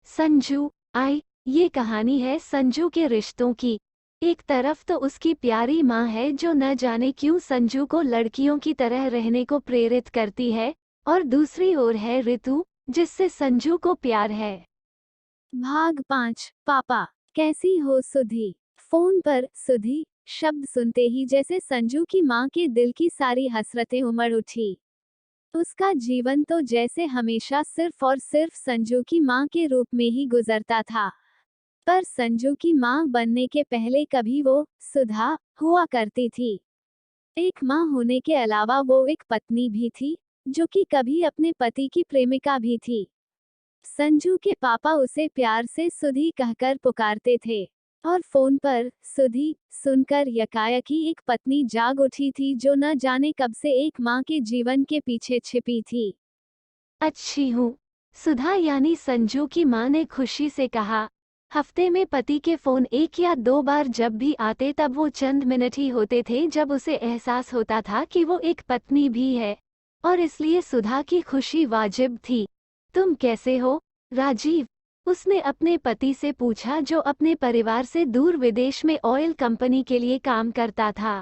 संजू आई। ये कहानी है संजू के रिश्तों की। एक तरफ तो उसकी प्यारी माँ है जो न जाने क्यों संजू को लड़कियों की तरह रहने को प्रेरित करती है, और दूसरी ओर है ऋतु, जिससे संजू को प्यार है। भाग 5। पापा, कैसी हो सुधी? फोन पर सुधी शब्द सुनते ही जैसे संजू की माँ के दिल की सारी हसरतें उमड़ उठी। उसका जीवन तो जैसे हमेशा सिर्फ और सिर्फ संजू की माँ के रूप में ही गुजरता था। पर संजू की माँ बनने के पहले कभी वो सुधा हुआ करती थी। एक माँ होने के अलावा वो एक पत्नी भी थी, जो कि कभी अपने पति की प्रेमिका भी थी। संजू के पापा उसे प्यार से सुधी कहकर पुकारते थे, और फोन पर सुधी सुनकर यकायक ही एक पत्नी जाग उठी थी जो न जाने कब से एक माँ के जीवन के पीछे छिपी थी। अच्छी हूँ, सुधा यानी संजू की माँ ने खुशी से कहा। हफ्ते में पति के फोन 1 या 2 बार जब भी आते तब वो चंद मिनट ही होते थे जब उसे एहसास होता था कि वो एक पत्नी भी है, और इसलिए सुधा की खुशी वाजिब थी। तुम कैसे हो, राजीव? उसने अपने पति से पूछा जो अपने परिवार से दूर विदेश में ऑयल कंपनी के लिए काम करता था।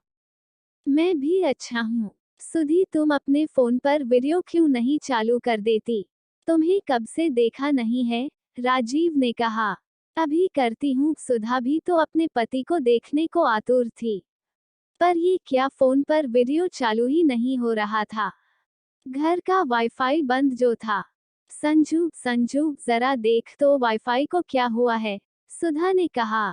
मैं भी अच्छा हूँ। सुधी, तुम अपने फोन पर वीडियो क्यों नहीं चालू कर देती? तुम्हें कब से देखा नहीं है, राजीव ने कहा। अभी करती हूँ। सुधा भी तो अपने पति को देखने को आतुर थी। पर ये क्या, फोन पर वीडियो चालू ही नहीं हो रहा था। घर का वाईफाई बंद जो था। संजू संजू जरा देख तो वाईफाई को क्या हुआ है, सुधा ने कहा।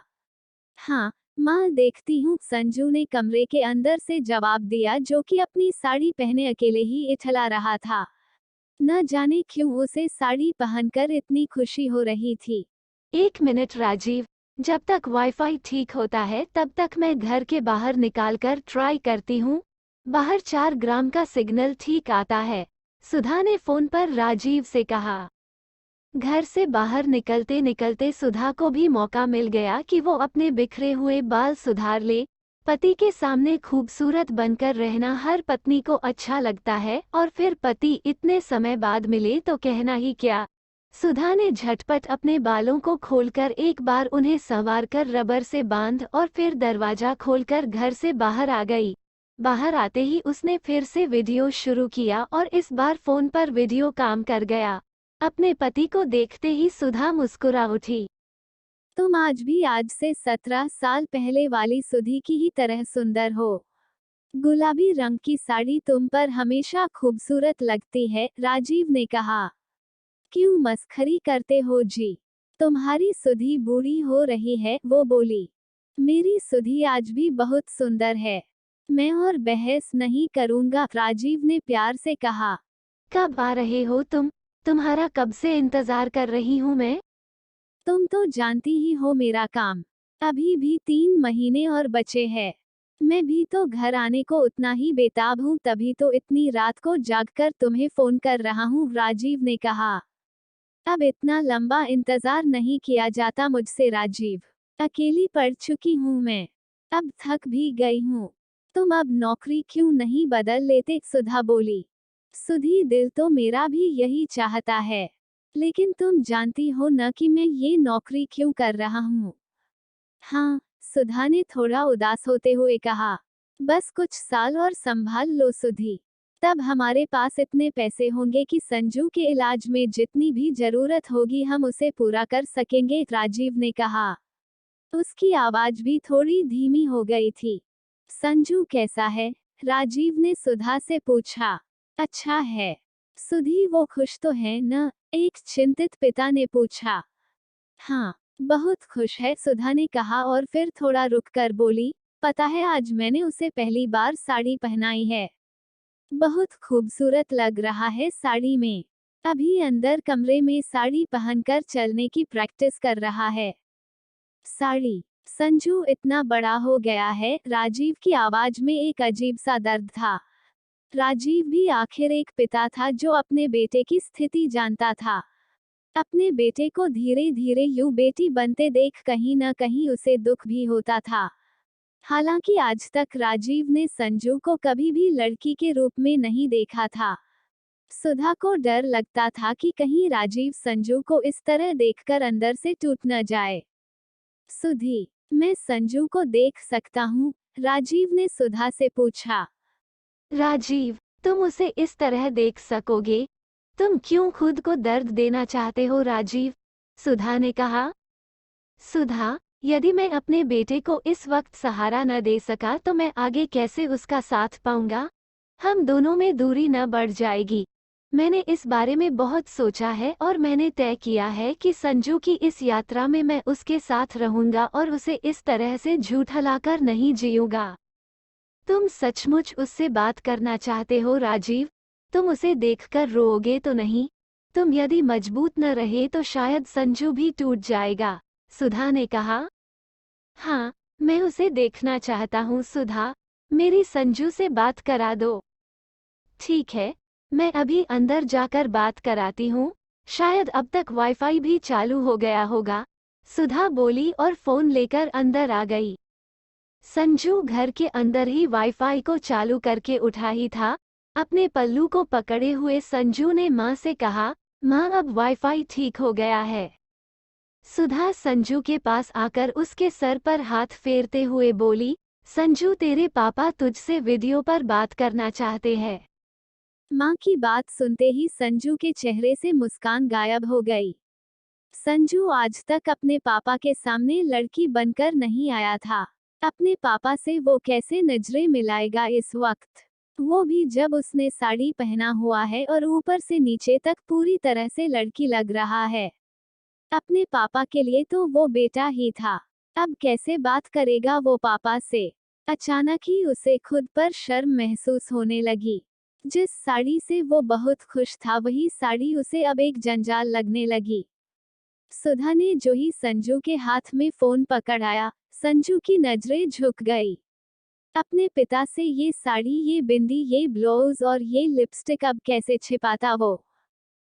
हाँ माँ, देखती हूँ, संजू ने कमरे के अंदर से जवाब दिया, जो कि अपनी साड़ी पहने अकेले ही इठला रहा था। न जाने क्यों उसे साड़ी पहनकर इतनी खुशी हो रही थी। 1 मिनट राजीव, जब तक वाईफाई ठीक होता है तब तक मैं घर के बाहर निकालकर ट्राई करती हूँ। बाहर 4 ग्राम का सिग्नल ठीक आता है, सुधा ने फोन पर राजीव से कहा। घर से बाहर निकलते निकलते सुधा को भी मौका मिल गया कि वो अपने बिखरे हुए बाल सुधार ले। पति के सामने खूबसूरत बनकर रहना हर पत्नी को अच्छा लगता है, और फिर पति इतने समय बाद मिले तो कहना ही क्या। सुधा ने झटपट अपने बालों को खोलकर एक बार उन्हें संवारकर रबर से बांध और फिर दरवाजा खोलकर घर से बाहर आ गई। बाहर आते ही उसने फिर से वीडियो शुरू किया और इस बार फोन पर वीडियो काम कर गया। अपने पति को देखते ही सुधा मुस्कुरा उठी। तुम आज से 17 साल पहले वाली सुधी की ही तरह सुंदर हो। गुलाबी रंग की साड़ी तुम पर हमेशा खूबसूरत लगती है, राजीव ने कहा। क्यों मस्खरी करते हो जी? तुम्हारी सुधी बूढ़ी हो रही है, वो बोली। मेरी सुधी आज भी बहुत सुंदर है। मैं और बहस नहीं करूंगा, राजीव ने प्यार से कहा। कब आ रहे हो तुम? तुम्हारा कब से इंतजार कर रही हूँ मैं। तुम तो जानती ही हो मेरा काम। अभी भी 3 महीने और बचे हैं। मैं भी तो घर आने को उतना ही बेताब हूँ, तभी तो इतनी रात को जागकर तुम्हें फोन कर रहा हूँ, राजीव ने कहा। अब इतना लंबा इंतजार नहीं किया जाता मुझसे राजीव। अकेली पड़ चुकी हूँ मैं। अब थक भी गई हूँ। तुम अब नौकरी क्यों नहीं बदल लेते, सुधा बोली। सुधी, दिल तो मेरा भी यही चाहता है, लेकिन तुम जानती हो न कि मैं ये नौकरी क्यों कर रहा हूँ। हाँ, सुधा ने थोड़ा उदास होते हुए कहा। बस कुछ साल और संभाल लो सुधी। तब हमारे पास इतने पैसे होंगे कि संजू के इलाज में जितनी भी जरूरत होगी हम उसे पूरा कर सकेंगे, राजीव ने कहा। उसकी आवाज भी थोड़ी धीमी हो गई थी। संजू कैसा है, राजीव ने सुधा से पूछा। अच्छा है सुधी, वो खुश तो है न, एक चिंतित पिता ने पूछा। हाँ, बहुत खुश है, सुधा ने कहा और फिर थोड़ा रुककर बोली। पता है, आज मैंने उसे पहली बार साड़ी पहनाई है। बहुत खूबसूरत लग रहा है साड़ी में। अभी अंदर कमरे में साड़ी पहनकर चलने की प्रैक्टिस कर रहा है। साड़ी। संजू इतना बड़ा हो गया है, राजीव की आवाज में एक अजीब सा दर्द था। राजीव भी आखिर एक पिता था जो अपने बेटे की स्थिति जानता था। अपने बेटे को धीरे धीरे यूं बेटी बनते देख कहीं न कहीं उसे दुख भी होता था। हालांकि आज तक राजीव ने संजू को कभी भी लड़की के रूप में नहीं देखा था। सुधा को डर लगता था कि कहीं राजीव संजू को इस तरह देखकर अंदर से टूट न जाए। सुधी, मैं संजू को देख सकता हूँ? राजीव ने सुधा से पूछा। राजीव, तुम उसे इस तरह देख सकोगे? तुम क्यों खुद को दर्द देना चाहते हो राजीव? सुधा ने कहा। सुधा, यदि मैं अपने बेटे को इस वक्त सहारा न दे सका तो मैं आगे कैसे उसका साथ पाऊंगा? हम दोनों में दूरी न बढ़ जाएगी। मैंने इस बारे में बहुत सोचा है और मैंने तय किया है कि संजू की इस यात्रा में मैं उसके साथ रहूंगा और उसे इस तरह से झूठलाकर नहीं जीऊंगा। तुम सचमुच उससे बात करना चाहते हो राजीव? तुम उसे देखकर रोओगे तो नहीं? तुम यदि मजबूत न रहे तो शायद संजू भी टूट जाएगा, सुधा ने कहा। हाँ, मैं उसे देखना चाहता हूँ सुधा। मेरी संजू से बात करा दो। ठीक है, मैं अभी अंदर जाकर बात कराती हूँ। शायद अब तक वाईफाई भी चालू हो गया होगा, सुधा बोली और फोन लेकर अंदर आ गई। संजू घर के अंदर ही वाईफाई को चालू करके उठा ही था। अपने पल्लू को पकड़े हुए संजू ने माँ से कहा, माँ अब वाईफाई ठीक हो गया है। सुधा संजू के पास आकर उसके सर पर हाथ फेरते हुए बोली, संजू तेरे पापा तुझसे वीडियो पर बात करना चाहते हैं। माँ की बात सुनते ही संजू के चेहरे से मुस्कान गायब हो गई। संजू आज तक अपने पापा के सामने लड़की बनकर नहीं आया था। अपने पापा से वो कैसे नजरें मिलाएगा इस वक्त, वो भी जब उसने साड़ी पहना हुआ है और ऊपर से नीचे तक पूरी तरह से लड़की लग रहा है। अपने पापा के लिए तो वो बेटा ही था, अब कैसे बात करेगा वो पापा से? अचानक ही उसे खुद पर शर्म महसूस होने लगी। जिस साड़ी से वो बहुत खुश था वही साड़ी उसे अब एक जंजाल लगने लगी। सुधा ने जो ही संजू के हाथ में फोन पकड़ाया, संजू की नजरें झुक गई। अपने पिता से ये साड़ी, ये बिंदी, ये ब्लाउज और ये लिपस्टिक अब कैसे छिपाता वो?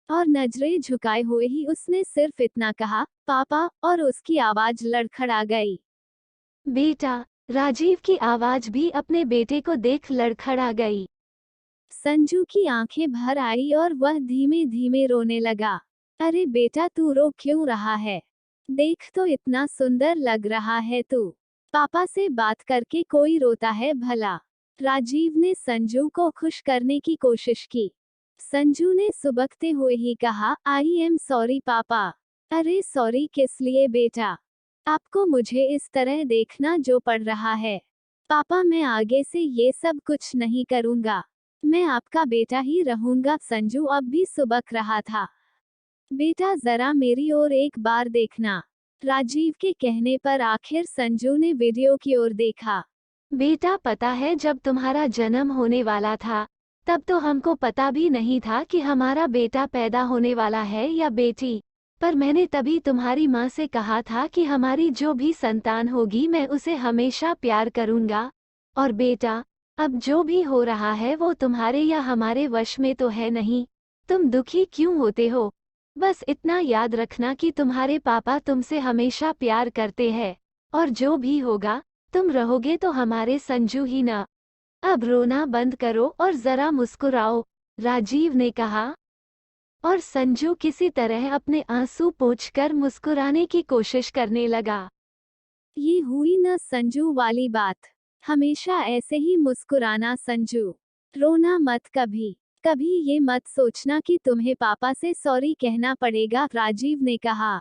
और नजरें झुकाए हुए ही उसने सिर्फ इतना कहा, पापा, और उसकी आवाज लड़खड़ा गई। बेटा, राजीव की आवाज भी अपने बेटे को देख लड़खड़ा गई। संजू की आंखें भर आई और वह धीमे धीमे रोने लगा। अरे बेटा, तू रो क्यों रहा है? देख तो इतना सुंदर लग रहा है तू। पापा से बात करके कोई रोता है भला? राजीव ने संजू को खुश करने की कोशिश की। संजू ने सुबकते हुए ही कहा, आई एम सॉरी पापा। अरे सॉरी किस लिए बेटा? आपको मुझे इस तरह देखना जो पड़ रहा है। पापा, मैं आगे से ये सब कुछ नहीं करूंगा। मैं आपका बेटा ही रहूंगा। संजू अब भी सुबक रहा था। बेटा जरा मेरी ओर एक बार देखना। राजीव के कहने पर आखिर संजू ने वीडियो की ओर देखा। बेटा, पता है जब तुम्हारा जन्म होने वाला था तब तो हमको पता भी नहीं था कि हमारा बेटा पैदा होने वाला है या बेटी। पर मैंने तभी तुम्हारी माँ से कहा था कि हमारी जो भी संतान होगी मैं उसे हमेशा प्यार करूंगा। और बेटा, अब जो भी हो रहा है वो तुम्हारे या हमारे वश में तो है नहीं। तुम दुखी क्यों होते हो? बस इतना याद रखना कि तुम्हारे पापा तुमसे हमेशा प्यार करते हैं। और जो भी होगा, तुम रहोगे तो हमारे संजू ही ना। अब रोना बंद करो और जरा मुस्कुराओ, राजीव ने कहा। और संजू किसी तरह अपने आंसू पोंछकर मुस्कुराने की कोशिश करने लगा। ये हुई न संजू वाली बात। हमेशा ऐसे ही मुस्कुराना संजू। रोना मत कभी। कभी ये मत सोचना कि तुम्हें पापा से सॉरी कहना पड़ेगा, राजीव ने कहा।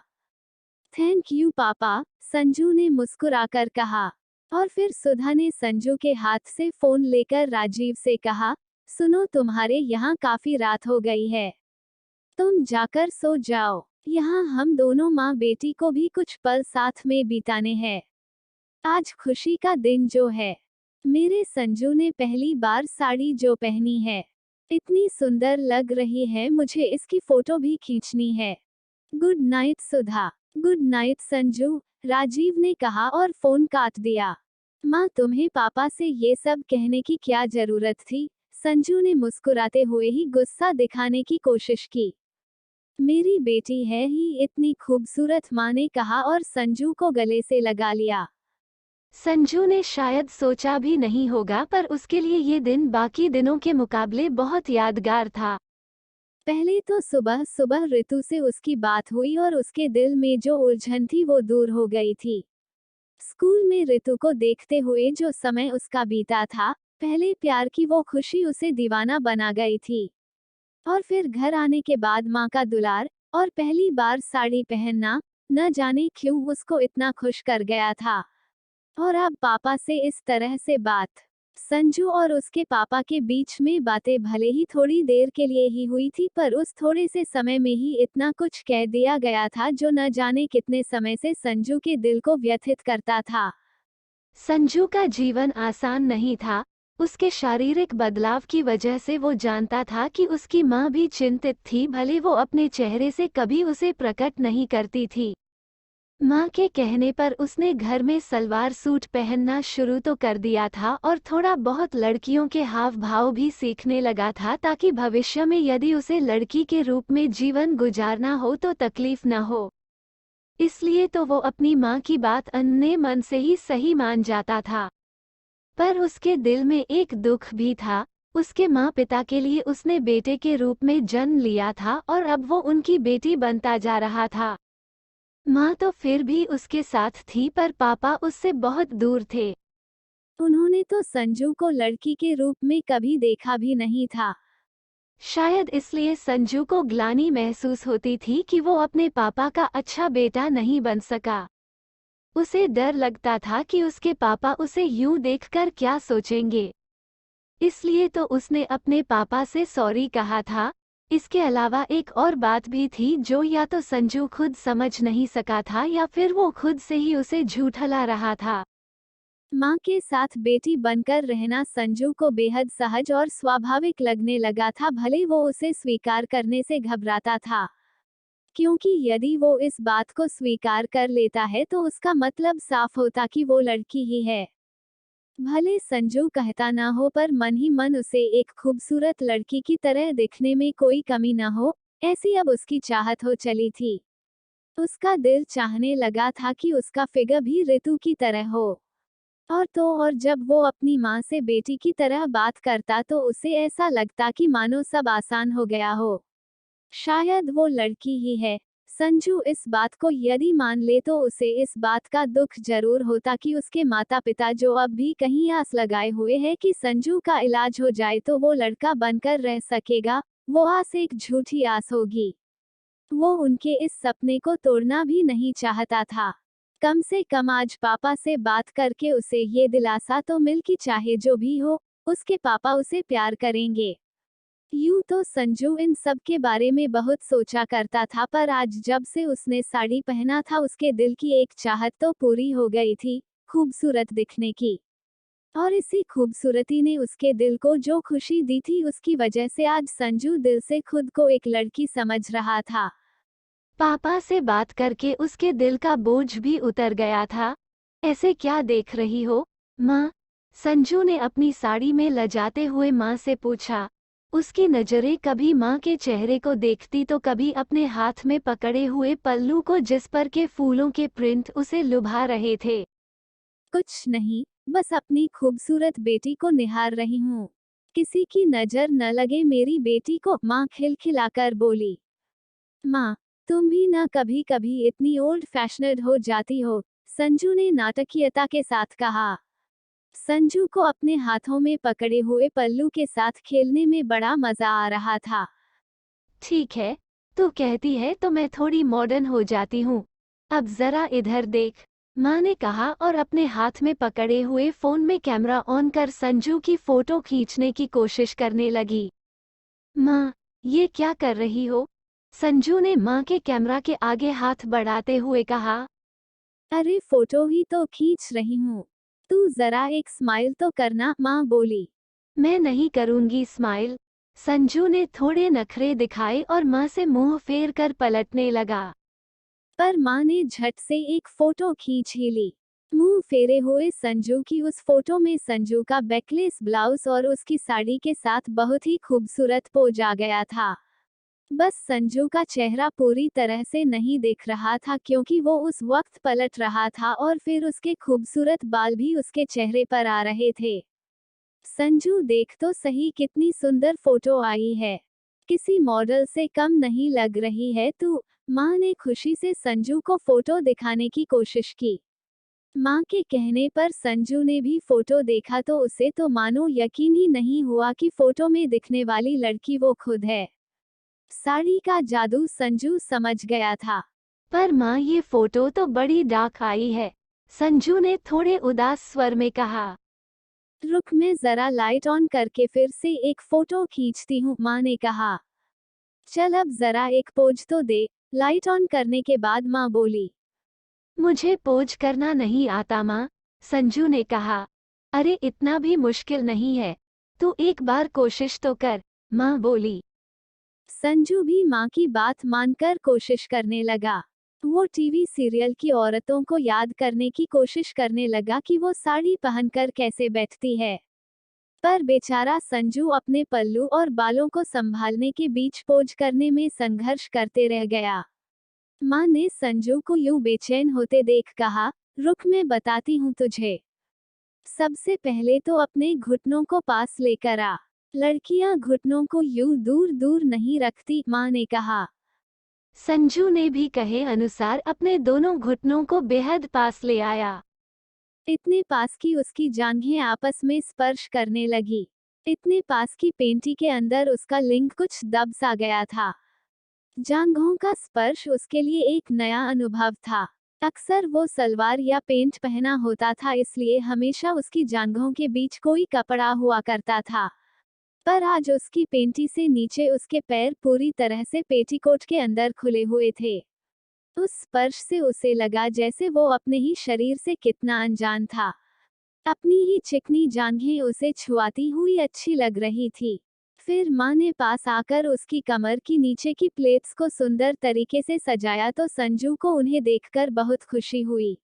थैंक यू पापा, संजू ने मुस्कुराकर कहा। और फिर सुधा ने संजू के हाथ से फोन लेकर राजीव से कहा, सुनो, तुम्हारे यहाँ काफी रात हो गई है, तुम जाकर सो जाओ। यहाँ हम दोनों माँ बेटी को भी कुछ पल साथ में बिताने हैं। आज खुशी का दिन जो है। मेरे संजू ने पहली बार साड़ी जो पहनी है, इतनी सुंदर लग रही है, मुझे इसकी फोटो भी खींचनी है। गुड नाइट सुधा। गुड नाइट संजू, राजीव ने कहा और फोन काट दिया। माँ, तुम्हें पापा से ये सब कहने की क्या जरूरत थी? संजू ने मुस्कुराते हुए ही गुस्सा दिखाने की कोशिश की। मेरी बेटी है ही इतनी खूबसूरत, माँ ने कहा और संजू को गले से लगा लिया। संजू ने शायद सोचा भी नहीं होगा पर उसके लिए ये दिन बाकी दिनों के मुकाबले बहुत यादगार था। पहले तो सुबह सुबह ऋतु से उसकी बात हुई और उसके दिल में जो उलझन थी वो दूर हो गई थी। स्कूल में ऋतु को देखते हुए जो समय उसका बीता था, पहले प्यार की वो खुशी उसे दीवाना बना गई थी। और फिर घर आने के बाद माँ का दुलार और पहली बार साड़ी पहनना, न जाने क्यों उसको इतना खुश कर गया था। और अब पापा से इस तरह से बात। संजू और उसके पापा के बीच में बातें भले ही थोड़ी देर के लिए ही हुई थी, पर उस थोड़े से समय में ही इतना कुछ कह दिया गया था जो न जाने कितने समय से संजू के दिल को व्यथित करता था। संजू का जीवन आसान नहीं था। उसके शारीरिक बदलाव की वजह से वो जानता था कि उसकी माँ भी चिंतित थी, भले वो अपने चेहरे से कभी उसे प्रकट नहीं करती थी। माँ के कहने पर उसने घर में सलवार सूट पहनना शुरू तो कर दिया था और थोड़ा बहुत लड़कियों के हाव भाव भी सीखने लगा था, ताकि भविष्य में यदि उसे लड़की के रूप में जीवन गुजारना हो तो तकलीफ न हो। इसलिए तो वो अपनी माँ की बात अन्य मन से ही सही मान जाता था। पर उसके दिल में एक दुख भी था। उसके माँ पिता के लिए उसने बेटे के रूप में जन्म लिया था और अब वो उनकी बेटी बनता जा रहा था। माँ तो फिर भी उसके साथ थी, पर पापा उससे बहुत दूर थे। उन्होंने तो संजू को लड़की के रूप में कभी देखा भी नहीं था। शायद इसलिए संजू को ग्लानि महसूस होती थी कि वो अपने पापा का अच्छा बेटा नहीं बन सका। उसे डर लगता था कि उसके पापा उसे यूं देखकर क्या सोचेंगे। इसलिए तो उसने अपने पापा से सॉरी कहा था। इसके अलावा एक और बात भी थी जो या तो संजू खुद समझ नहीं सका था या फिर वो खुद से ही उसे झूठला रहा था। माँ के साथ बेटी बनकर रहना संजू को बेहद सहज और स्वाभाविक लगने लगा था, भले वो उसे स्वीकार करने से घबराता था। क्योंकि यदि वो इस बात को स्वीकार कर लेता है तो उसका मतलब साफ होता कि वो लड़की ही है। भले संजू कहता ना हो, पर मन ही मन उसे एक खूबसूरत लड़की की तरह दिखने में कोई कमी ना हो, ऐसी अब उसकी चाहत हो चली थी। उसका दिल चाहने लगा था कि उसका फिगर भी ऋतु की तरह हो। और तो और जब वो अपनी माँ से बेटी की तरह बात करता तो उसे ऐसा लगता कि मानो सब आसान हो गया हो। शायद वो लड़की ही है। संजू इस बात को यदि मान ले तो उसे इस बात का दुख जरूर होता कि उसके माता पिता जो अब भी कहीं आस लगाए हुए हैं कि संजू का इलाज हो जाए तो वो लड़का बनकर रह सकेगा, वो आस एक झूठी आस होगी। वो उनके इस सपने को तोड़ना भी नहीं चाहता था। कम से कम आज पापा से बात करके उसे ये दिलासा तो मिल कि चाहे जो भी हो, उसके पापा उसे प्यार करेंगे। यूं तो संजू इन सब के बारे में बहुत सोचा करता था, पर आज जब से उसने साड़ी पहना था उसके दिल की एक चाहत तो पूरी हो गई थी, खूबसूरत दिखने की। और इसी खूबसूरती ने उसके दिल को जो खुशी दी थी, उसकी वजह से आज संजू दिल से खुद को एक लड़की समझ रहा था। पापा से बात करके उसके दिल का बोझ भी उतर गया था। ऐसे क्या देख रही हो, माँ? संजू ने अपनी साड़ी में लजाते हुए माँ से पूछा। उसकी नजरें कभी माँ के चेहरे को देखती तो कभी अपने हाथ में पकड़े हुए पल्लू को, जिस पर के फूलों के प्रिंट उसे लुभा रहे थे। कुछ नहीं, बस अपनी खूबसूरत बेटी को निहार रही हूँ। किसी की नजर न लगे मेरी बेटी को, माँ खिलखिलाकर बोली। माँ, तुम भी ना कभी कभी इतनी ओल्ड फैशनेड हो जाती हो, संजू ने नाटकीयता के साथ कहा। संजू को अपने हाथों में पकड़े हुए पल्लू के साथ खेलने में बड़ा मजा आ रहा था। ठीक है, तू कहती है तो मैं थोड़ी मॉडर्न हो जाती हूँ। अब जरा इधर देख, माँ ने कहा और अपने हाथ में पकड़े हुए फोन में कैमरा ऑन कर संजू की फोटो खींचने की कोशिश करने लगी। माँ, ये क्या कर रही हो? संजू ने माँ के कैमरा के आगे हाथ बढ़ाते हुए कहा। अरे फोटो ही तो खींच रही हूँ, तू जरा एक स्माइल तो करना, माँ बोली। मैं नहीं करूंगी स्माइल। संजू ने थोड़े नखरे दिखाए और माँ से मुंह फेर कर पलटने लगा। पर माँ ने झट से एक फोटो खींच ही ली। मुंह फेरे हुए संजू की उस फोटो में संजू का बैकलेस ब्लाउज और उसकी साड़ी के साथ बहुत ही खूबसूरत पोज आ गया था। बस संजू का चेहरा पूरी तरह से नहीं दिख रहा था, क्योंकि वो उस वक्त पलट रहा था और फिर उसके खूबसूरत बाल भी उसके चेहरे पर आ रहे थे। संजू देख तो सही, कितनी सुंदर फोटो आई है। किसी मॉडल से कम नहीं लग रही है तू। माँ ने खुशी से संजू को फोटो दिखाने की कोशिश की। माँ के कहने पर संजू ने भी फोटो देखा तो उसे तो मानो यकीन ही नहीं हुआ कि फोटो में दिखने वाली लड़की वो खुद है। साड़ी का जादू संजू समझ गया था। पर माँ, ये फोटो तो बड़ी डार्क आई है। संजू ने थोड़े उदास स्वर में कहा। रुक, मैं जरा लाइट ऑन करके फिर से एक फोटो खींचती हूँ, माँ ने कहा। चल अब जरा एक पोज तो दे। लाइट ऑन करने के बाद माँ बोली। मुझे पोज करना नहीं आता माँ, संजू ने कहा। अरे इतना भी मुश्किल नहीं है, तू एक बार कोशिश तो कर, माँ बोली। संजू भी माँ की बात मानकर कोशिश करने लगा। वो टीवी सीरियल की औरतों को याद करने की कोशिश करने लगा कि वो साड़ी पहनकर कैसे बैठती है। पर बेचारा संजू अपने पल्लू और बालों को संभालने के बीच पोज करने में संघर्ष करते रह गया। माँ ने संजू को यूं बेचैन होते देख कहा, रुक मैं बताती हूँ तुझे। सबसे पहले तो अपने घुटनों को पास लेकर आ। लड़कियां घुटनों को यूं दूर दूर नहीं रखती, माँ ने कहा। संजू ने भी कहे अनुसार अपने दोनों घुटनों को बेहद पास ले आया। इतने पास की उसकी जांघें आपस में स्पर्श करने लगी। इतने पास की पेंटी के अंदर उसका लिंग कुछ दब सा गया था। जांघों का स्पर्श उसके लिए एक नया अनुभव था। अक्सर वो सलवार या पेंट पहना होता था, इसलिए हमेशा उसकी जांघों के बीच कोई कपड़ा हुआ करता था। पर आज उसकी पेंटी से नीचे उसके पैर पूरी तरह से पेटीकोट के अंदर खुले हुए थे। उस स्पर्श से उसे लगा जैसे वो अपने ही शरीर से कितना अनजान था। अपनी ही चिकनी जांघें उसे छुआती हुई अच्छी लग रही थी। फिर माँ ने पास आकर उसकी कमर की नीचे की प्लेट्स को सुंदर तरीके से सजाया तो संजू को उन्हें देखकर बहुत खुशी हुई।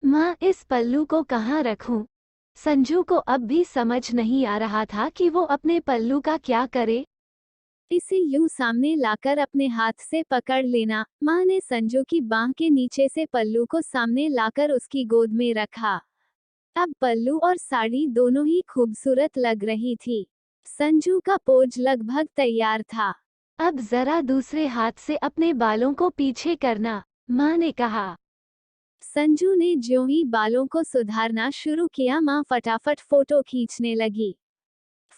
माँ, इस पल्लू को कहाँ रखूं? संजू को अब भी समझ नहीं आ रहा था कि वो अपने पल्लू का क्या करे। इसे यूं सामने लाकर अपने हाथ से पकड़ लेना। माँ ने संजू की बांह के नीचे से पल्लू को सामने लाकर उसकी गोद में रखा। अब पल्लू और साड़ी दोनों ही खूबसूरत लग रही थी। संजू का पोज लगभग तैयार था। अब जरा दूसरे हाथ से अपने बालों को पीछे करना, माँ ने कहा। संजू ने ज्यों ही बालों को सुधारना शुरू किया, माँ फटाफट फोटो खींचने लगी।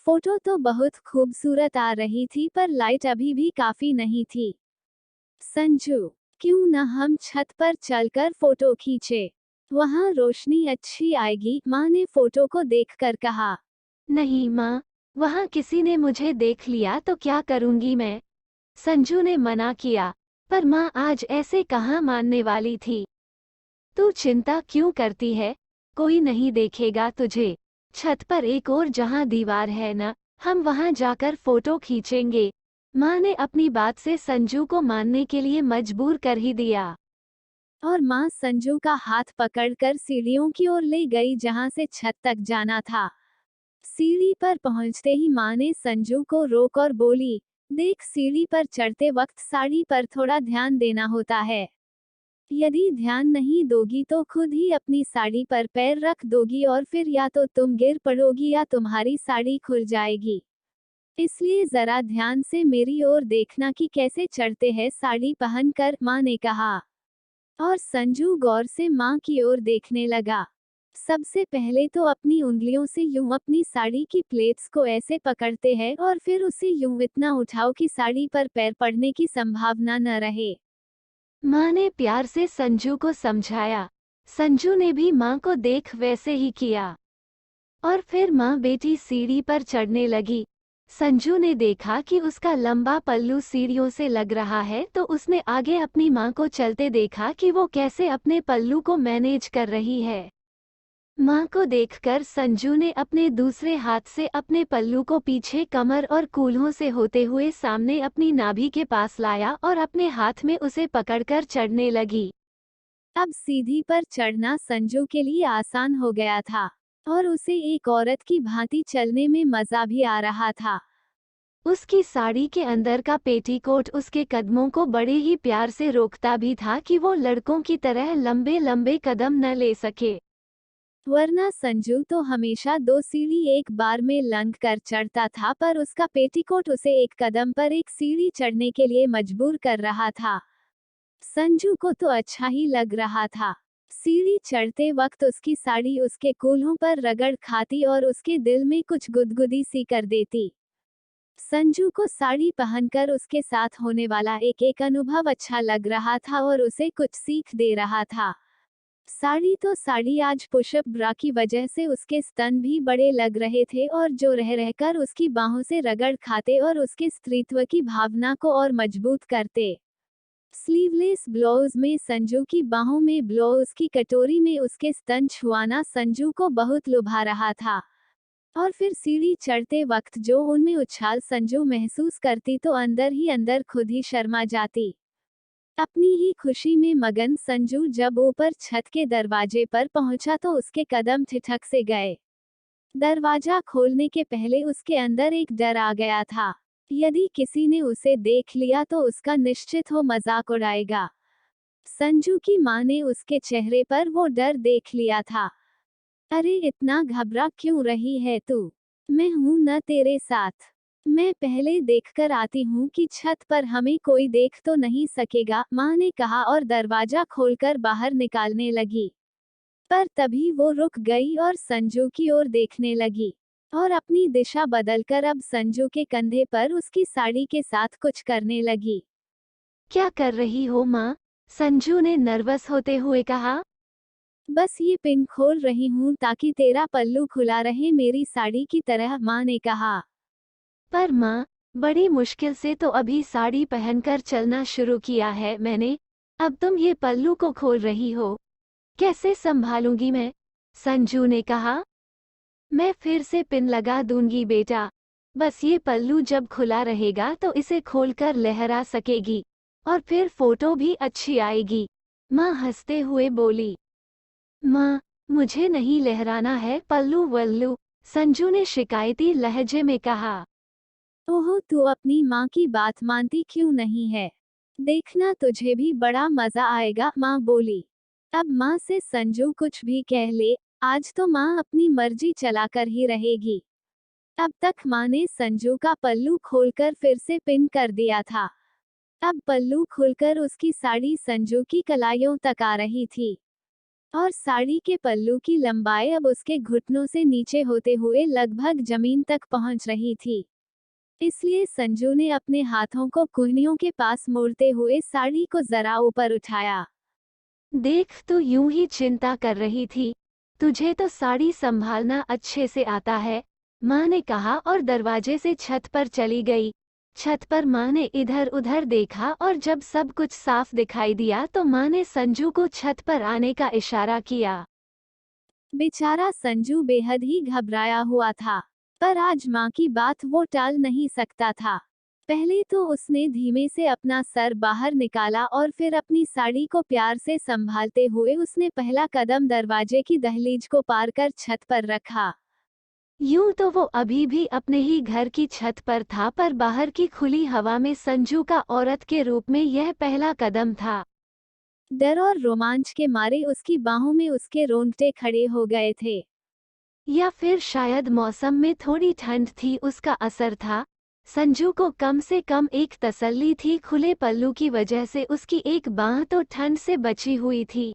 फोटो तो बहुत खूबसूरत आ रही थी, पर लाइट अभी भी काफी नहीं थी। संजू, क्यों न हम छत पर चलकर फोटो खींचे? वहाँ रोशनी अच्छी आएगी, माँ ने फोटो को देखकर कहा। नहीं माँ, वहाँ किसी ने मुझे देख लिया तो क्या करूँगी मैं? संजू ने मना किया। पर माँ, आज ऐसे कहाँ मानने वाली थी। तू चिंता क्यों करती है? कोई नहीं देखेगा तुझे। छत पर एक और जहाँ दीवार है ना, हम वहाँ जाकर फोटो खींचेंगे। माँ ने अपनी बात से संजू को मानने के लिए मजबूर कर ही दिया। और माँ संजू का हाथ पकड़कर सीढ़ियों की ओर ले गई जहाँ से छत तक जाना था। सीढ़ी पर पहुँचते ही माँ ने संजू को रोक और बोली, देख, सीढ़ी पर चढ़ते वक्त साड़ी पर थोड़ा ध्यान देना होता है। यदि ध्यान नहीं दोगी तो खुद ही अपनी साड़ी पर पैर रख दोगी और फिर या तो तुम गिर पड़ोगी या तुम्हारी साड़ी खुल जाएगी। इसलिए जरा ध्यान से मेरी ओर देखना कि कैसे चढ़ते हैं साड़ी पहनकर, माँ ने कहा। और संजू गौर से माँ की ओर देखने लगा। सबसे पहले तो अपनी उंगलियों से यूं अपनी साड़ी की प्लेट्स को ऐसे पकड़ते हैं और फिर उसे यूं इतना उठाओ कि साड़ी पर पैर पड़ने की संभावना न रहे। माँ ने प्यार से संजू को समझाया। संजू ने भी माँ को देख वैसे ही किया। और फिर माँ बेटी सीढ़ी पर चढ़ने लगी। संजू ने देखा कि उसका लंबा पल्लू सीढ़ियों से लग रहा है तो उसने आगे अपनी माँ को चलते देखा कि वो कैसे अपने पल्लू को मैनेज कर रही है। माँ को देखकर संजू ने अपने दूसरे हाथ से अपने पल्लू को पीछे कमर और कूल्हों से होते हुए सामने अपनी नाभि के पास लाया और अपने हाथ में उसे पकड़कर चढ़ने लगी। अब सीढ़ी पर चढ़ना संजू के लिए आसान हो गया था और उसे एक औरत की भांति चलने में मजा भी आ रहा था। उसकी साड़ी के अंदर का पेटीकोट उसके कदमों को बड़े ही प्यार से रोकता भी था कि वो लड़कों की तरह लंबे लंबे कदम न ले सके। वरना संजू तो हमेशा 2 सीढ़ी एक बार में लंघ कर चढ़ता था, पर उसका पेटीकोट उसे एक कदम पर एक सीढ़ी चढ़ने के लिए मजबूर कर रहा था। संजू को तो अच्छा ही लग रहा था। सीढ़ी चढ़ते वक्त उसकी साड़ी उसके कूल्हों पर रगड़ खाती और उसके दिल में कुछ गुदगुदी सी कर देती। संजू को साड़ी पहनकर उसके साथ होने वाला एक एक अनुभव अच्छा लग रहा था और उसे कुछ सीख दे रहा था। साड़ी तो साड़ी, आज पुशअप ब्रा की वजह से उसके स्तन भी बड़े लग रहे थे और जो रह रहकर उसकी बाहों से रगड़ खाते और उसके स्त्रीत्व की भावना को और मजबूत करते। स्लीवलेस ब्लाउज में संजू की बाहों में ब्लाउज की कटोरी में उसके स्तन छुआना संजू को बहुत लुभा रहा था। और फिर सीढ़ी चढ़ते वक्त जो उनमें उछाल संजू महसूस करती तो अंदर ही अंदर खुद ही शर्मा जाती। अपनी ही खुशी में मगन संजू जब ऊपर छत के दरवाजे पर पहुंचा तो उसके कदम ठिठक से गए। दरवाजा खोलने के पहले उसके अंदर एक डर आ गया था। यदि किसी ने उसे देख लिया तो उसका निश्चित हो मजाक उड़ाएगा। संजू की मां ने उसके चेहरे पर वो डर देख लिया था। अरे इतना घबरा क्यों रही है तू? मैं हूं न तेरे साथ। मैं पहले देखकर आती हूँ कि छत पर हमें कोई देख तो नहीं सकेगा, माँ ने कहा और दरवाजा खोलकर बाहर निकालने लगी। पर तभी वो रुक गई और संजू की ओर देखने लगी और अपनी दिशा बदलकर अब संजू के कंधे पर उसकी साड़ी के साथ कुछ करने लगी। क्या कर रही हो माँ? संजू ने नर्वस होते हुए कहा। बस ये पिन खोल रही हूँ ताकि तेरा पल्लू खुला रहे, मेरी साड़ी की तरह, माँ ने कहा। पर माँ, बड़ी मुश्किल से तो अभी साड़ी पहनकर चलना शुरू किया है मैंने, अब तुम ये पल्लू को खोल रही हो, कैसे संभालूंगी मैं? संजू ने कहा। मैं फिर से पिन लगा दूंगी बेटा, बस ये पल्लू जब खुला रहेगा तो इसे खोलकर लहरा सकेगी और फिर फोटो भी अच्छी आएगी, माँ हंसते हुए बोली। माँ, मुझे नहीं लहराना है पल्लू वल्लू, संजू ने शिकायती लहजे में कहा। ओहो, तू अपनी माँ की बात मानती क्यों नहीं है? देखना तुझे भी बड़ा मजा आएगा, माँ बोली। अब माँ से संजू कुछ भी कह ले, आज तो माँ अपनी मर्जी चलाकर ही रहेगी। अब तक माँ ने संजू का पल्लू खोलकर फिर से पिन कर दिया था। अब पल्लू खुलकर उसकी साड़ी संजू की कलाइयों तक आ रही थी और साड़ी के पल्लू की लंबाई अब उसके घुटनों से नीचे होते हुए लगभग जमीन तक पहुंच रही थी। इसलिए संजू ने अपने हाथों को कुहनियों के पास मोड़ते हुए साड़ी को जरा ऊपर उठाया। देख, तू यूं ही चिंता कर रही थी, तुझे तो साड़ी संभालना अच्छे से आता है, माँ ने कहा और दरवाजे से छत पर चली गई। छत पर माँ ने इधर उधर देखा और जब सब कुछ साफ दिखाई दिया तो माँ ने संजू को छत पर आने का इशारा किया। बेचारा संजू बेहद ही घबराया हुआ था, पर आज माँ की बात वो टाल नहीं सकता था। पहले तो उसने धीमे से अपना सर बाहर निकाला और फिर अपनी साड़ी को प्यार से संभालते हुए उसने पहला कदम दरवाजे की दहलीज को पार कर छत पर रखा। यूं तो वो अभी भी अपने ही घर की छत पर था, पर बाहर की खुली हवा में संजू का औरत के रूप में यह पहला कदम था। डर और रोमांच के मारे उसकी बाहों में उसके रोंगटे खड़े हो गए थे। या फिर शायद मौसम में थोड़ी ठंड थी, उसका असर था। संजू को कम से कम एक तसल्ली थी, खुले पल्लू की वजह से उसकी एक बांह तो ठंड से बची हुई थी।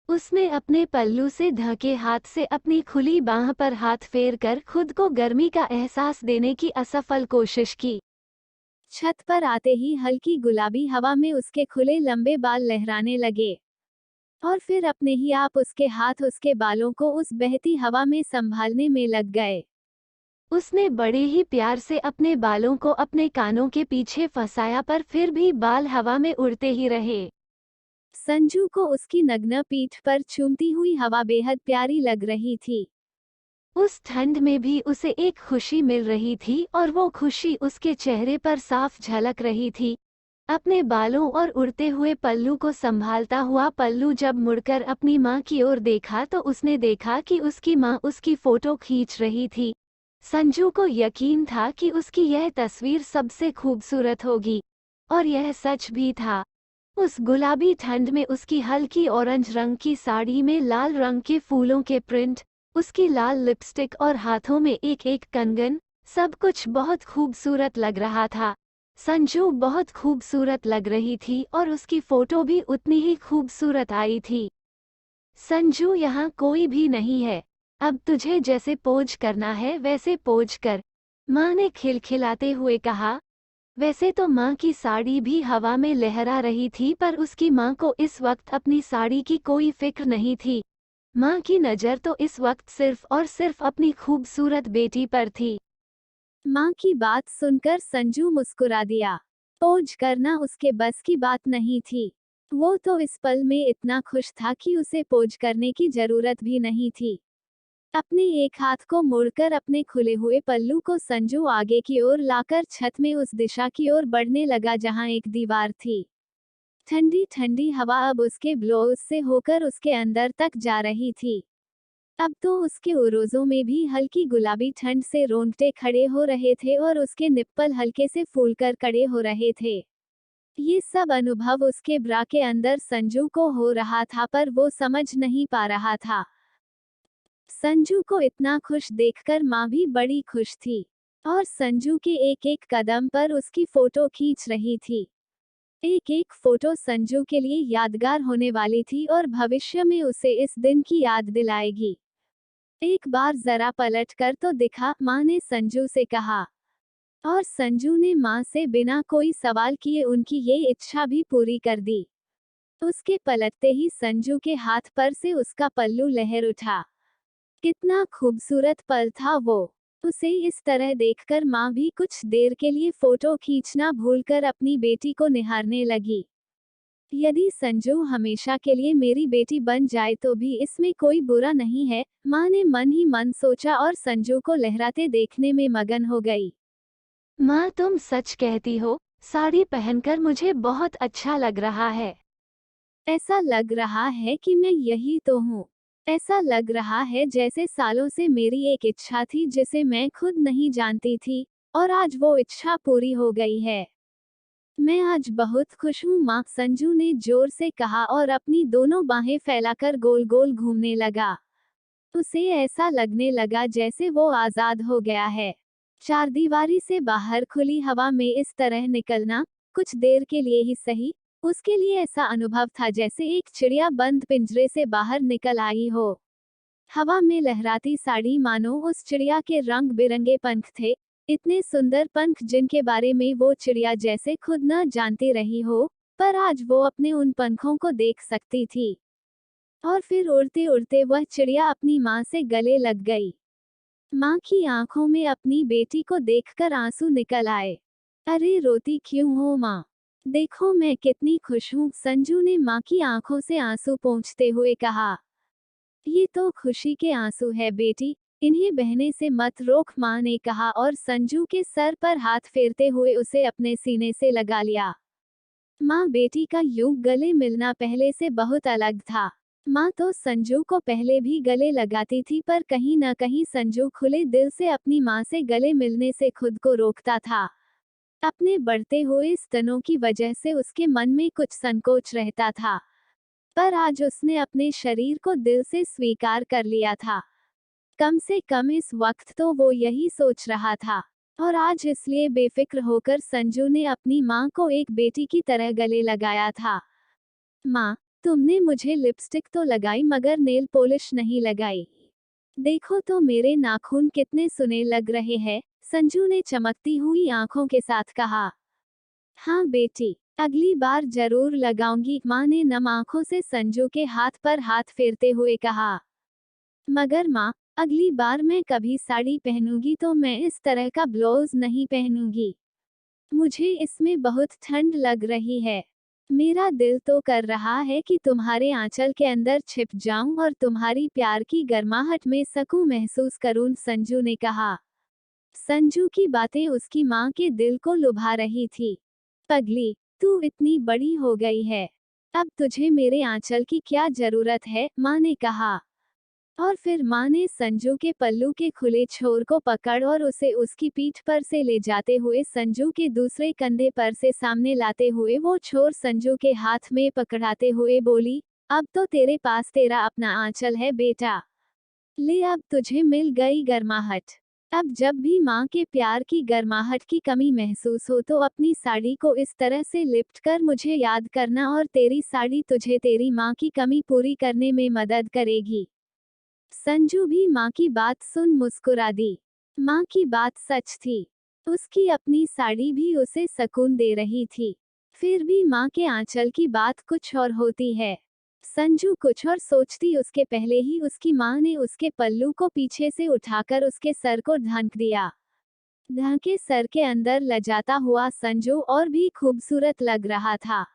उसने अपने पल्लू से ढके हाथ से अपनी खुली बांह पर हाथ फेरकर खुद को गर्मी का एहसास देने की असफल कोशिश की। छत पर आते ही हल्की गुलाबी हवा में उसके खुले लंबे बाल लहराने लगे और फिर अपने ही आप उसके हाथ उसके बालों को उस बहती हवा में संभालने में लग गए। उसने बड़े ही प्यार से अपने बालों को अपने कानों के पीछे फंसाया, पर फिर भी बाल हवा में उड़ते ही रहे। संजू को उसकी नग्न पीठ पर चूमती हुई हवा बेहद प्यारी लग रही थी। उस ठंड में भी उसे एक खुशी मिल रही थी और वो खुशी उसके चेहरे पर साफ झलक रही थी। अपने बालों और उड़ते हुए पल्लू को संभालता हुआ पल्लू जब मुड़कर अपनी माँ की ओर देखा तो उसने देखा कि उसकी माँ उसकी फोटो खींच रही थी। संजू को यकीन था कि उसकी यह तस्वीर सबसे खूबसूरत होगी, और यह सच भी था। उस गुलाबी ठंड में उसकी हल्की ऑरेंज रंग की साड़ी में लाल रंग के फूलों के प्रिंट, उसकी लाल लिपस्टिक और हाथों में एक एक कंगन, सब कुछ बहुत खूबसूरत लग रहा था। संजू बहुत खूबसूरत लग रही थी और उसकी फोटो भी उतनी ही खूबसूरत आई थी। संजू, यहाँ कोई भी नहीं है। अब तुझे जैसे पोज करना है वैसे पोज कर, माँ ने खिलखिलाते हुए कहा। वैसे तो माँ की साड़ी भी हवा में लहरा रही थी, पर उसकी माँ को इस वक्त अपनी साड़ी की कोई फिक्र नहीं थी। माँ की नज़र तो इस वक्त सिर्फ और सिर्फ अपनी खूबसूरत बेटी पर थी। माँ की बात सुनकर संजू मुस्कुरा दिया। पोज करना उसके बस की बात नहीं थी। वो तो इस पल में इतना खुश था कि उसे पोज करने की जरूरत भी नहीं थी। अपने एक हाथ को मोड़कर अपने खुले हुए पल्लू को संजू आगे की ओर लाकर छत में उस दिशा की ओर बढ़ने लगा जहां एक दीवार थी। ठंडी ठंडी हवा अब उसके ब्लाउज से होकर उसके अंदर तक जा रही थी। अब तो उसके उरोजों में भी हल्की गुलाबी ठंड से रोंगटे खड़े हो रहे थे और उसके निप्पल हल्के से फूलकर खड़े हो रहे थे। ये सब अनुभव उसके ब्रा के अंदर संजू को हो रहा था, पर वो समझ नहीं पा रहा था। संजू को इतना खुश देखकर माँ भी बड़ी खुश थी और संजू के एक एक कदम पर उसकी फोटो खींच रही थी। एक एक फोटो संजू के लिए यादगार होने वाली थी और भविष्य में उसे इस दिन की याद दिलाएगी। एक बार जरा पलट कर तो दिखा, माँ ने संजू से कहा। और संजू ने माँ से बिना कोई सवाल किए उनकी ये इच्छा भी पूरी कर दी। उसके पलटते ही संजू के हाथ पर से उसका पल्लू लहर उठा। कितना खूबसूरत पल था वो। उसे इस तरह देखकर माँ भी कुछ देर के लिए फोटो खींचना भूलकर अपनी बेटी को निहारने लगी। यदि संजू हमेशा के लिए मेरी बेटी बन जाए तो भी इसमें कोई बुरा नहीं है, माँ ने मन ही मन सोचा और संजू को लहराते देखने में मगन हो गई। माँ, तुम सच कहती हो, साड़ी पहनकर मुझे बहुत अच्छा लग रहा है। ऐसा लग रहा है कि मैं यही तो हूँ। ऐसा लग रहा है जैसे सालों से मेरी एक इच्छा थी जिसे मैं खुद नहीं जानती थी, और आज वो इच्छा पूरी हो गई है। मैं आज बहुत खुश हूँ माँ, संजू ने जोर से कहा और अपनी दोनों बाहें फैलाकर गोल गोल घूमने लगा। उसे ऐसा लगने लगा जैसे वो आजाद हो गया है। चारदीवारी से बाहर खुली हवा में इस तरह निकलना, कुछ देर के लिए ही सही, उसके लिए ऐसा अनुभव था जैसे एक चिड़िया बंद पिंजरे से बाहर निकल आई हो। हवा में लहराती साड़ी मानो उस चिड़िया के रंग बिरंगे पंख थे, इतने सुंदर पंख जिनके बारे में वो चिड़िया जैसे खुद न जानती रही हो, पर आज वो अपने उन पंखों को देख सकती थी। और फिर उड़ते उड़ते वह चिड़िया अपनी माँ से गले लग गई। माँ की आंखों में अपनी बेटी को देखकर आंसू निकल आए। अरे रोती क्यों हो माँ? देखो मैं कितनी खुश हूँ, संजू ने माँ की आंखों से आंसू पोंछते हुए कहा। ये तो खुशी के आंसू है बेटी, इन्हें बहने से मत रोक, माँ ने कहा और संजू के सर पर हाथ फेरते हुए उसे अपने सीने से लगा लिया। माँ बेटी का यूं गले मिलना पहले से बहुत अलग था। माँ तो संजू को पहले भी गले लगाती थी, पर कहीं न कहीं संजू खुले दिल से अपनी माँ से गले मिलने से खुद को रोकता था। अपने बढ़ते हुए स्तनों की वजह से उसके मन में कुछ संकोच रहता था, पर आज उसने अपने शरीर को दिल से स्वीकार कर लिया था। कम से कम इस वक्त तो वो यही सोच रहा था, और आज इसलिए बेफिक्र होकर संजू ने अपनी माँ को एक बेटी की तरह गले लगाया था। माँ, तुमने मुझे लिपस्टिक तो लगाई मगर नेल पॉलिश नहीं लगाई। देखो तो मेरे नाखून कितने सुने लग रहे हैं, संजू ने चमकती हुई आंखों के साथ कहा। हाँ बेटी, अगली बार जरूर लगाऊंगी, माँ ने नम आंखों से संजू के हाथ पर हाथ फेरते हुए कहा। मगर माँ, अगली बार मैं कभी साड़ी पहनूंगी तो मैं इस तरह का ब्लाउज नहीं पहनूंगी। मुझे इसमें बहुत ठंड लग रही है। मेरा दिल तो कर रहा है कि तुम्हारे आंचल के अंदर छिप जाऊं और तुम्हारी प्यार की गर्माहट में सकूं महसूस करूं, संजू ने कहा। संजू की बातें उसकी माँ के दिल को लुभा रही थी। पगली, तू इतनी बड़ी हो गई है, अब तुझे मेरे आंचल की क्या जरूरत है, माँ ने कहा। और फिर माँ ने संजू के पल्लू के खुले छोर को पकड़ और उसे उसकी पीठ पर से ले जाते हुए संजू के दूसरे कंधे पर से सामने लाते हुए वो छोर संजू के हाथ में पकड़ाते हुए बोली, अब तो तेरे पास तेरा अपना आंचल है बेटा। ले अब तुझे मिल गई गर्माहट। अब जब भी माँ के प्यार की गर्माहट की कमी महसूस हो तो अपनी साड़ी को इस तरह से लिपट कर मुझे याद करना और तेरी साड़ी तुझे तेरी माँ की कमी पूरी करने में मदद करेगी। संजू भी माँ की बात सुन मुस्कुरा दी। माँ की बात सच थी। उसकी अपनी साड़ी भी उसे सुकून दे रही थी। फिर भी माँ के आंचल की बात कुछ और होती है। संजू कुछ और सोचती उसके पहले ही उसकी माँ ने उसके पल्लू को पीछे से उठाकर उसके सर को ढक दिया। ढके सर के अंदर लजाता हुआ संजू और भी खूबसूरत लग रहा था।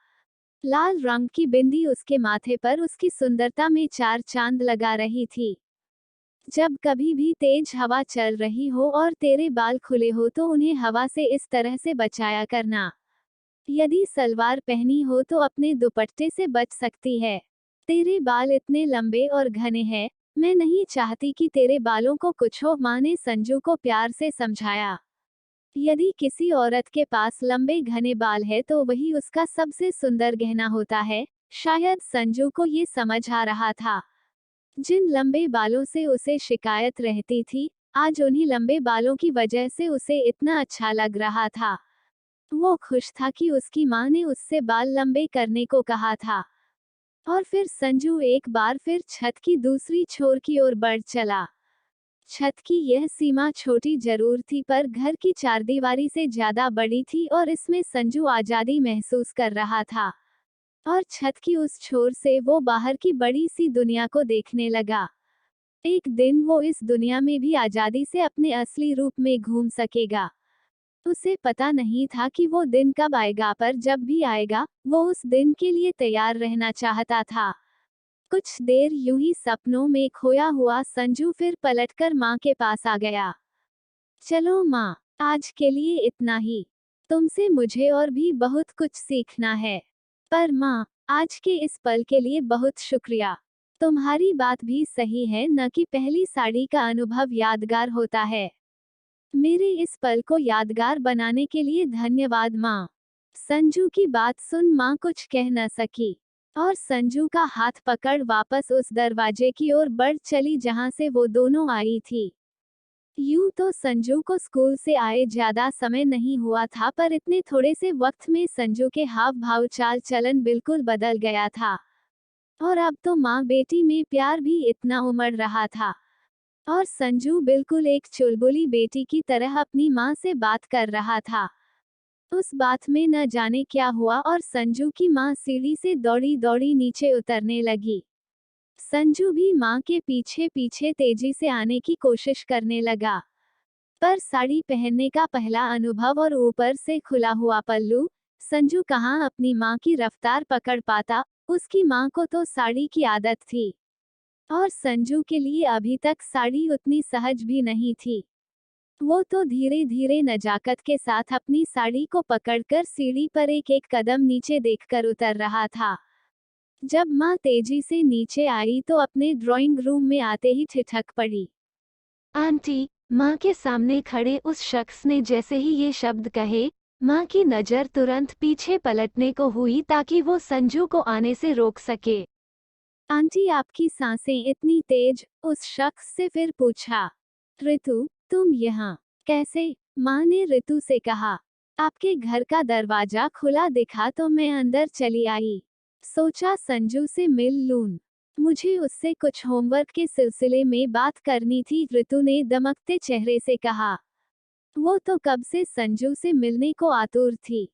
लाल रंग की बिंदी उसके माथे पर उसकी सुंदरता में चार चांद लगा रही थी। जब कभी भी तेज हवा चल रही हो और तेरे बाल खुले हो तो उन्हें हवा से इस तरह से बचाया करना। यदि सलवार पहनी हो तो अपने दुपट्टे से बच सकती है। तेरे बाल इतने लंबे और घने हैं, मैं नहीं चाहती कि तेरे बालों को कुछ हो, माँ ने संजू को प्यार से समझाया। यदि किसी औरत के पास लंबे घने बाल है तो वही उसका सबसे सुंदर गहना होता है। शायद संजू को ये समझ आ रहा था। जिन लंबे बालों से उसे शिकायत रहती थी, आज उन्हीं लंबे बालों की वजह से उसे इतना अच्छा लग रहा था। वो खुश था कि उसकी माँ ने उससे बाल लंबे करने को कहा था। और फिर संजू एक बार फिर छत की दूसरी छोर की ओर बढ़ चला। छत की यह सीमा छोटी जरूर थी पर घर की चारदीवारी से ज्यादा बड़ी थी और इसमें संजू आजादी महसूस कर रहा था। और छत की उस छोर से वो बाहर की बड़ी सी दुनिया को देखने लगा। एक दिन वो इस दुनिया में भी आजादी से अपने असली रूप में घूम सकेगा। उसे पता नहीं था कि वो दिन कब आएगा, पर जब भी आएगा वो उस दिन के लिए तैयार रहना चाहता था। कुछ देर यूं ही सपनों में खोया हुआ संजू फिर पलटकर माँ के पास आ गया। चलो माँ, आज के लिए इतना ही। तुमसे मुझे और भी बहुत कुछ सीखना है। पर माँ, आज के इस पल के लिए बहुत शुक्रिया। तुम्हारी बात भी सही है, न कि पहली साड़ी का अनुभव यादगार होता है। मेरे इस पल को यादगार बनाने के लिए धन्यवाद माँ। संजू की बात सुन माँ कुछ कह न सकी और संजू का हाथ पकड़ वापस उस दरवाजे की ओर बढ़ चली जहाँ से वो दोनों आई थी। यूं तो संजू को स्कूल से आए ज्यादा समय नहीं हुआ था, पर इतने थोड़े से वक्त में संजू के हाव भाव चाल चलन बिल्कुल बदल गया था। और अब तो माँ बेटी में प्यार भी इतना उमड़ रहा था। और संजू बिल्कुल एक चुलबुली बेटी की तरह अपनी माँ से बात कर रहा था। उस बात में न जाने क्या हुआ और संजू की माँ सीढ़ी से दौड़ी दौड़ी नीचे उतरने लगी। संजू भी माँ के पीछे पीछे तेजी से आने की कोशिश करने लगा। पर साड़ी पहनने का पहला अनुभव और ऊपर से खुला हुआ पल्लू, संजू कहाँ अपनी माँ की रफ्तार पकड़ पाता। उसकी माँ को तो साड़ी की आदत थी और संजू के लिए अभी तक साड़ी उतनी सहज भी नहीं थी। वो तो धीरे धीरे नजाकत के साथ अपनी साड़ी को पकड़कर सीढ़ी पर एक एक कदम नीचे देखकर उतर रहा था। जब माँ तेजी से नीचे आई तो अपने ड्राइंग रूम में आते ही ठिठक पड़ी। आंटी, माँ के सामने खड़े उस शख्स ने जैसे ही ये शब्द कहे, माँ की नज़र तुरंत पीछे पलटने को हुई ताकि वो संजू को आने से रोक सके। आंटी, आपकी सांसें इतनी तेज, उस शख्स से फिर पूछा। ऋतु, तुम यहाँ कैसे? माँ ने ऋतु से कहा। आपके घर का दरवाजा खुला दिखा तो मैं अंदर चली आई। सोचा संजू से मिल लूं। मुझे उससे कुछ होमवर्क के सिलसिले में बात करनी थी, ऋतु ने दमकते चेहरे से कहा। वो तो कब से संजू से मिलने को आतुर थी।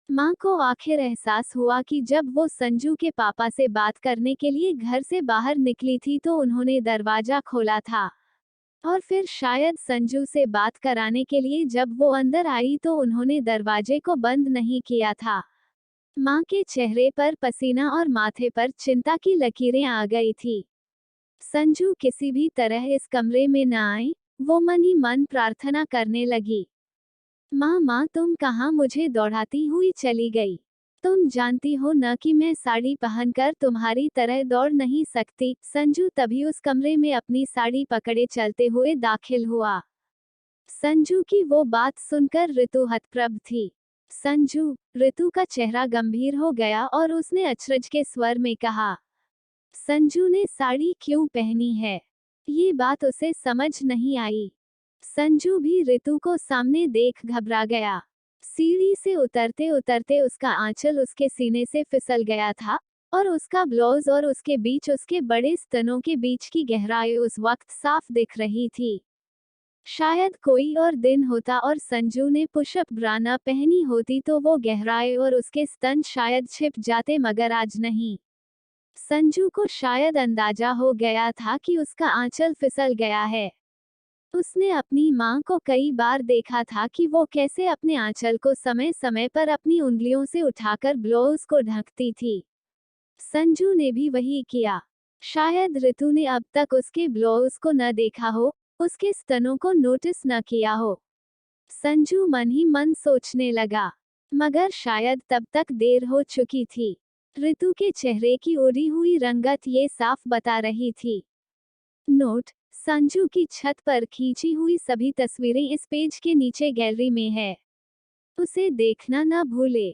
माँ को आखिर एहसास हुआ कि जब वो संजू के पापा से बात करने के लिए घर से बाहर निकली थी तो उन्होंने दरवाजा खोला था। और फिर शायद संजू से बात कराने के लिए जब वो अंदर आई तो उन्होंने दरवाजे को बंद नहीं किया था। माँ के चेहरे पर पसीना और माथे पर चिंता की लकीरें आ गई थी। संजू किसी भी तरह इस कमरे में न आए, वो मन ही मन प्रार्थना करने लगी। माँ माँ, तुम कहाँ? मुझे दौड़ाती हुई चली गई। तुम जानती हो न कि मैं साड़ी पहनकर तुम्हारी तरह दौड़ नहीं सकती। संजू तभी उस कमरे में अपनी साड़ी पकड़े चलते हुए दाखिल हुआ। संजू की वो बात सुनकर ऋतु हतप्रभ थी। संजू, ऋतु का चेहरा गंभीर हो गया और उसने अचरज के स्वर में कहा, संजू ने साड़ी क्यों पहनी है? ये बात उसे समझ नहीं आई। संजू भी ऋतु को सामने देख घबरा गया। सीढ़ी से उतरते उतरते उसका आंचल उसके सीने से फिसल गया था और उसका ब्लाउज और उसके बीच उसके बड़े स्तनों के बीच की गहराई उस वक्त साफ दिख रही थी। शायद कोई और दिन होता और संजू ने पुशअप ब्रा न पहनी होती तो वो गहराई और उसके स्तन शायद छिप जाते, मगर आज नहीं। संजू को शायद अंदाजा हो गया था कि उसका आंचल फिसल गया है। उसने अपनी मां को कई बार देखा था कि वो कैसे अपने आंचल को समय समय पर अपनी उंगलियों से उठाकर ब्लाउज को ढकती थी। संजू ने भी वही किया। शायद ऋतु ने अब तक उसके ब्लाउज को न देखा हो, उसके स्तनों को नोटिस न किया हो। संजू मन ही मन सोचने लगा, मगर शायद तब तक देर हो चुकी थी। ऋतु के चेहरे की उड़ी हुई रंगत ये साफ बता रही थी। नोट: संजू की छत पर खींची हुई सभी तस्वीरें इस पेज के नीचे गैलरी में है। उसे देखना न भूले।